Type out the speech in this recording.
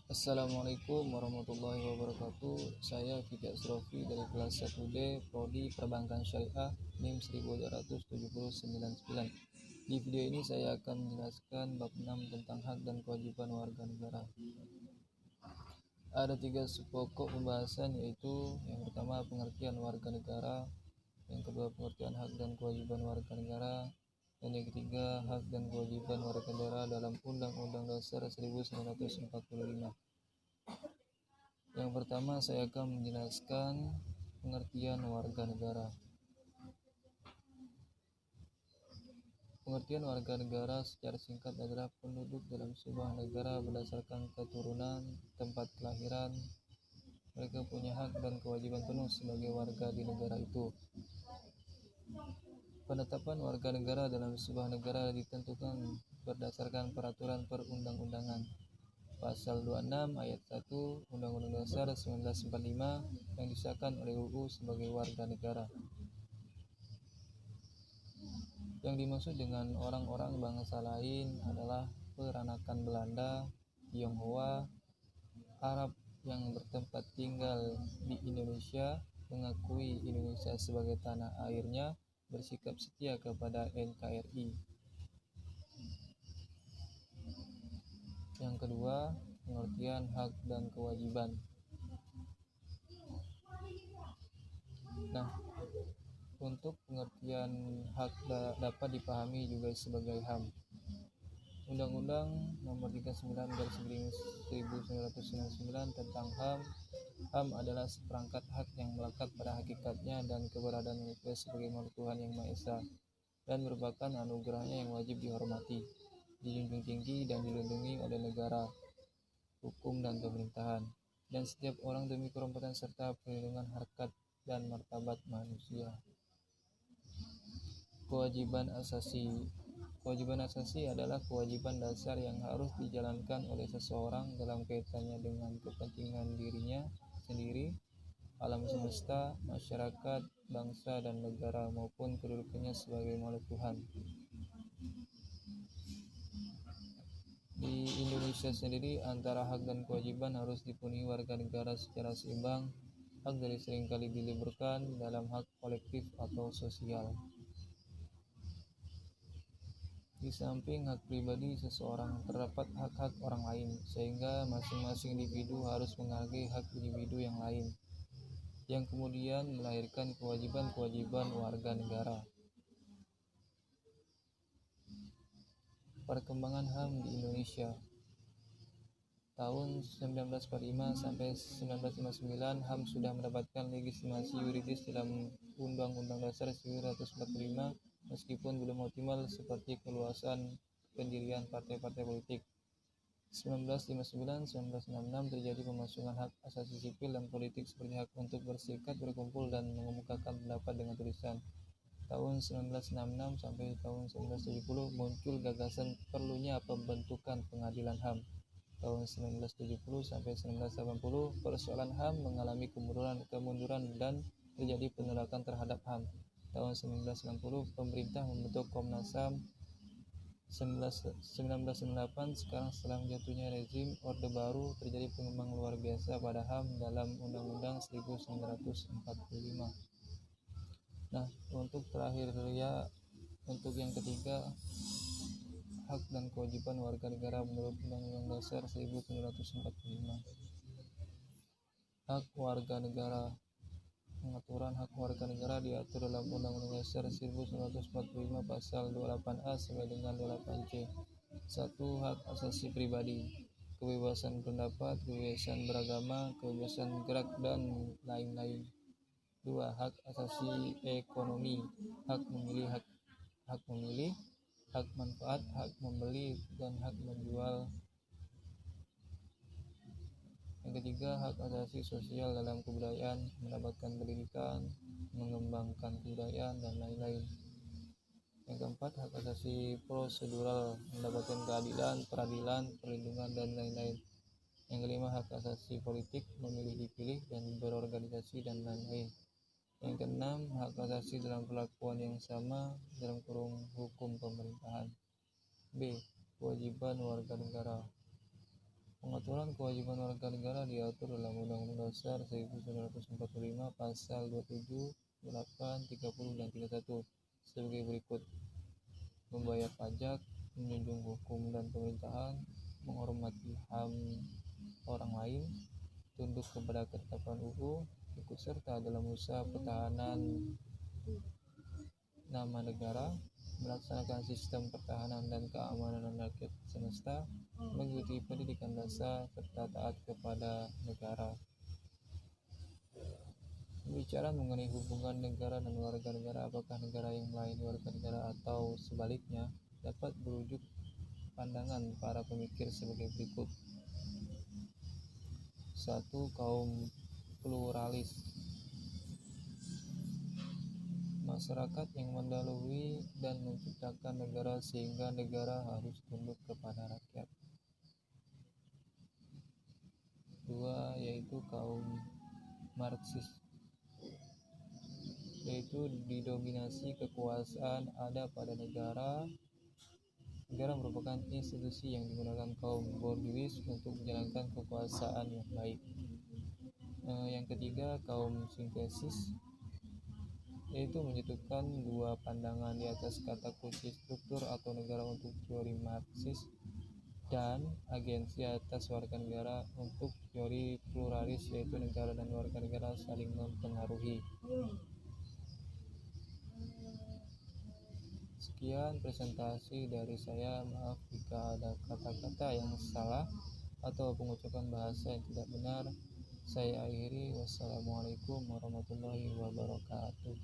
Assalamualaikum warahmatullahi wabarakatuh. Saya Fikri Asrofi dari kelas 1D Prodi Perbankan Syariah NIM 1279. Di video ini saya akan menjelaskan bab 6 tentang hak dan kewajiban warga negara. Ada 3 pokok pembahasan, yaitu yang pertama pengertian warga negara, yang kedua pengertian hak dan kewajiban warga negara, dan yang ketiga hak dan kewajiban warga negara dalam Undang-Undang Dasar 1945. Yang pertama saya akan menjelaskan pengertian warga negara. Pengertian warga negara secara singkat adalah penduduk dalam sebuah negara berdasarkan keturunan, tempat kelahiran. Mereka punya hak dan kewajiban penuh sebagai warga di negara itu. Penetapan warga negara dalam sebuah negara ditentukan berdasarkan peraturan perundang-undangan. Pasal 26 ayat 1 Undang-Undang Dasar 1945 yang disahkan oleh UU sebagai warga negara. Yang dimaksud dengan orang-orang bangsa lain adalah peranakan Belanda, Tionghoa, Arab yang bertempat tinggal di Indonesia, mengakui Indonesia sebagai tanah airnya, bersikap setia kepada NKRI. Yang kedua, pengertian hak dan kewajiban. Untuk pengertian hak dapat dipahami juga sebagai HAM. Undang-Undang Nomor 39/1999 tentang HAM. HAM adalah seperangkat hak yang melekat pada hakikatnya dan keberadaan manusia sebagai makhluk Tuhan yang Maha Esa, dan merupakan anugerahnya yang wajib dihormati, dijunjung tinggi dan dilindungi oleh negara, hukum dan pemerintahan, dan setiap orang demi kehormatan serta perlindungan harkat dan martabat manusia. Kewajiban asasi. Kewajiban asasi adalah kewajiban dasar yang harus dijalankan oleh seseorang dalam kaitannya dengan kepentingan dirinya sendiri, alam semesta, masyarakat, bangsa dan negara, maupun kedudukannya sebagai makhluk Tuhan. Di Indonesia sendiri, antara hak dan kewajiban harus dipenuhi warga negara secara seimbang. Hak dari seringkali diliburkan dalam hak kolektif atau sosial. Di samping hak pribadi seseorang, terdapat hak-hak orang lain, sehingga masing-masing individu harus menghargai hak individu yang lain, yang kemudian melahirkan kewajiban-kewajiban warga negara. Perkembangan HAM di Indonesia. Tahun 1945 sampai 1959, HAM sudah mendapatkan legitimasi yuridis dalam Undang-Undang Dasar 1945, meskipun belum optimal seperti keluasan pendirian partai-partai politik. 1959-1966 terjadi pemasungan hak asasi sipil dan politik seperti hak untuk berserikat, berkumpul, dan mengemukakan pendapat dengan tulisan. Tahun 1966 sampai tahun 1970 muncul gagasan perlunya pembentukan pengadilan HAM. Tahun 1970 sampai 1980 persoalan HAM mengalami kemunduran dan terjadi penolakan terhadap HAM. Tahun 1990 pemerintah membentuk Komnas HAM. 1998 sekarang setelah jatuhnya rezim Orde Baru, terjadi pengembangan luar biasa pada HAM dalam Undang-Undang 1945. Untuk terakhir untuk yang ketiga, hak dan kewajiban warga negara menurut Undang-Undang Dasar 1945. Hak warga negara. Pengaturan hak warga negara diatur dalam Undang-Undang Dasar 1945 pasal 28A sampai dengan 28C. 1. Hak asasi pribadi, kebebasan pendapat, kebebasan beragama, kebebasan gerak, dan lain-lain. 2. Hak asasi ekonomi, hak memilih, hak manfaat, hak membeli, dan hak menjual. Yang ketiga, hak asasi sosial dalam kebudayaan, mendapatkan pendidikan, mengembangkan kebudayaan, dan lain-lain. Yang keempat, hak asasi prosedural, mendapatkan keadilan, peradilan, perlindungan, dan lain-lain. Yang kelima, hak asasi politik, memilih, dipilih, dan berorganisasi, dan lain-lain. Yang keenam, hak asasi dalam perlakuan yang sama dalam kurung hukum pemerintahan. B. Kewajiban warga negara. Pengaturan kewajiban warga negara diatur dalam Undang-Undang Dasar 1945 Pasal 27, 8, 30, dan 31 sebagai berikut: membayar pajak, menjunjung hukum dan pemerintahan, menghormati HAM orang lain, tunduk kepada ketetapan UU, ikut serta dalam usaha pertahanan nama negara, melaksanakan sistem pertahanan dan keamanan rakyat semesta, mengikuti pendidikan dasar, serta taat kepada negara. Pembicaraan mengenai hubungan negara dan warga negara, apakah negara yang melayani warga negara atau sebaliknya, dapat berujuk pandangan para pemikir sebagai berikut. 1. Kaum pluralis. Masyarakat yang mendahului dan menciptakan negara sehingga negara harus tunduk kepada rakyat. 2. Yaitu kaum Marxis, yaitu didominasi kekuasaan ada pada negara. Negara merupakan institusi yang digunakan kaum borjuis untuk menjalankan kekuasaan yang baik. Yang ketiga, kaum sintesis, yaitu menyatukan dua pandangan di atas kata kunci struktur atau negara untuk teori Marxis dan agensi atas warga negara untuk teori pluralis, yaitu negara dan warga negara saling mempengaruhi. Sekian presentasi dari saya. Maaf jika ada kata-kata yang salah atau pengucapan bahasa yang tidak benar. Saya akhiri. Wassalamualaikum warahmatullahi wabarakatuh.